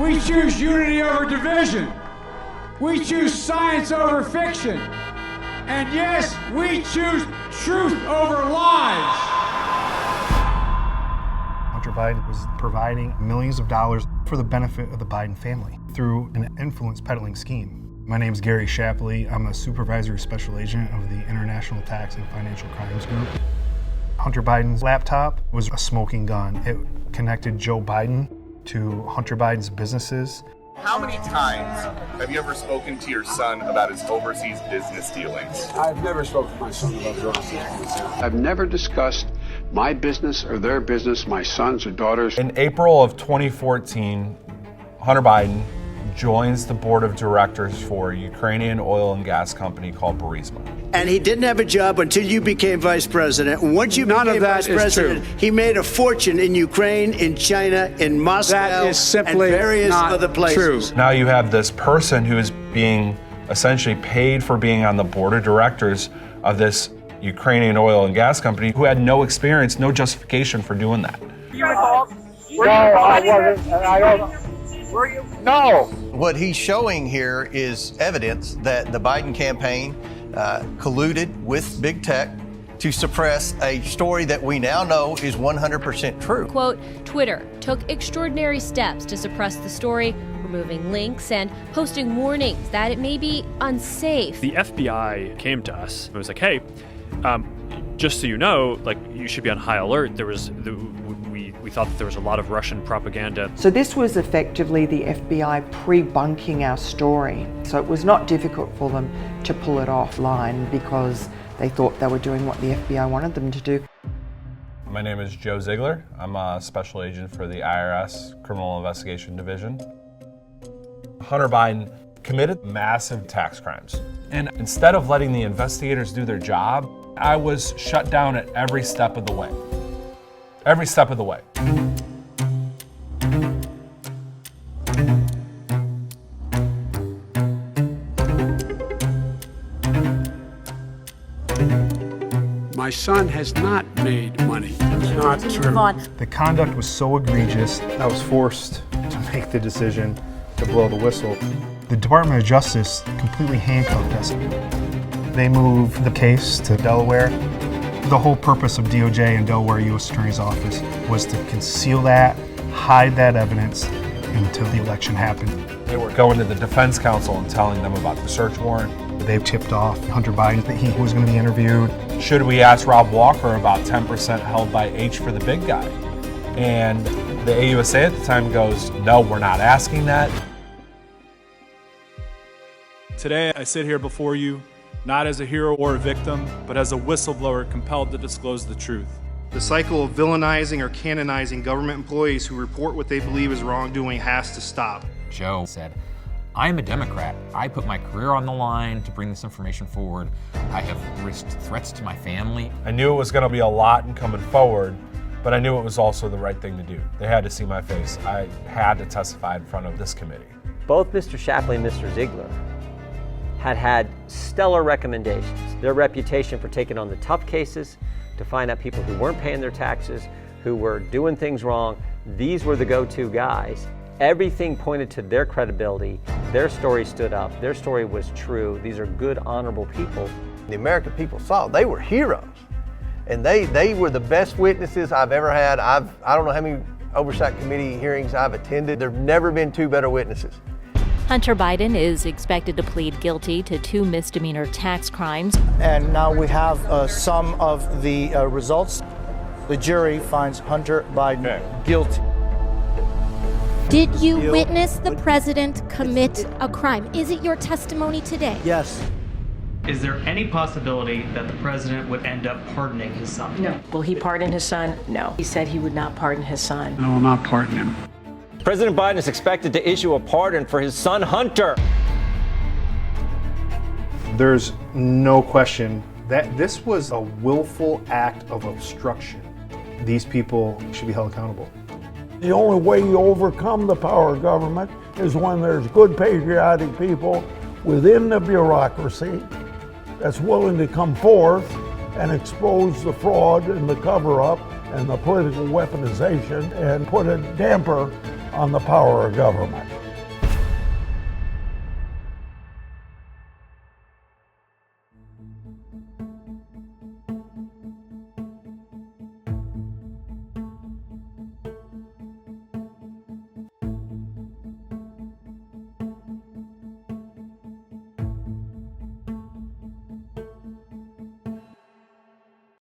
We choose unity over division. We choose science over fiction. And yes, we choose truth over lies. Hunter Biden was providing millions of dollars for the benefit of the Biden family through an influence peddling scheme. My name is Gary Shapley. I'm a supervisory special agent of the International Tax and Financial Crimes Group. Hunter Biden's laptop was a smoking gun. It connected Joe Biden to Hunter Biden's businesses. How many times have you ever spoken to your son about his overseas business dealings? I've never spoken to my son about his overseas business. I've never discussed my business or their business, my sons or daughters. In April of 2014, Hunter Biden joins the board of directors for a Ukrainian oil and gas company called Burisma. And he didn't have a job until you became vice president. Once you became vice president, he made a fortune in Ukraine, in China, in Moscow, That is simply and various not other places. true. Now you have this person who is being essentially paid for being on the board of directors of this Ukrainian oil and gas company who had no experience, no justification for doing that. No. What he's showing here is evidence that the Biden campaign colluded with big tech to suppress a story that we now know is 100% true. Quote, Twitter took extraordinary steps to suppress the story, removing links and posting warnings that it may be unsafe. The FBI came to us and was like, hey, just so you know, like, you should be on high alert. We thought that there was a lot of Russian propaganda. So this was effectively the FBI pre-bunking our story. So it was not difficult for them to pull it offline because they thought they were doing what the FBI wanted them to do. My name is Joe Ziegler. I'm a special agent for the IRS Criminal Investigation Division. Hunter Biden committed massive tax crimes. And instead of letting the investigators do their job, I was shut down at every step of the way. Every step of the way. My son has not made money. It's not true. The conduct was so egregious, I was forced to make the decision to blow the whistle. The Department of Justice completely handcuffed us. They moved the case to Delaware. The whole purpose of DOJ and Delaware U.S. Attorney's Office was to conceal that, hide that evidence until the election happened. They were going to the defense counsel and telling them about the search warrant. They tipped off Hunter Biden that he was going to be interviewed. Should we ask Rob Walker about 10% held by H for the big guy? And the AUSA at the time goes, no, we're not asking that. Today, I sit here before you not as a hero or a victim, but as a whistleblower compelled to disclose the truth. The cycle of villainizing or canonizing government employees who report what they believe is wrongdoing has to stop. Joe said, I'm a Democrat. I put my career on the line to bring this information forward. I have risked threats to my family. I knew it was going to be a lot in coming forward, but I knew it was also the right thing to do. They had to see my face. I had to testify in front of this committee. Both Mr. Shapley and Mr. Ziegler had stellar recommendations. Their reputation for taking on the tough cases, to find out people who weren't paying their taxes, who were doing things wrong, these were the go-to guys. Everything pointed to their credibility. Their story stood up. Their story was true. These are good, honorable people. The American people saw they were heroes, and they were the best witnesses I've ever had. I don't know how many Oversight Committee hearings I've attended. There've never been two better witnesses. Hunter Biden is expected to plead guilty to 2 misdemeanor tax crimes. And now we have some of the results. The jury finds Hunter Biden guilty. Did you witness the president commit a crime? Is it your testimony today? Yes. Is there any possibility that the president would end up pardoning his son? No. Will he pardon his son? No. He said he would not pardon his son. I will not pardon him. President Biden is expected to issue a pardon for his son, Hunter. There's no question that this was a willful act of obstruction. These people should be held accountable. The only way you overcome the power of government is when there's good patriotic people within the bureaucracy that's willing to come forth and expose the fraud and the cover-up and the political weaponization and put a damper on the power of government.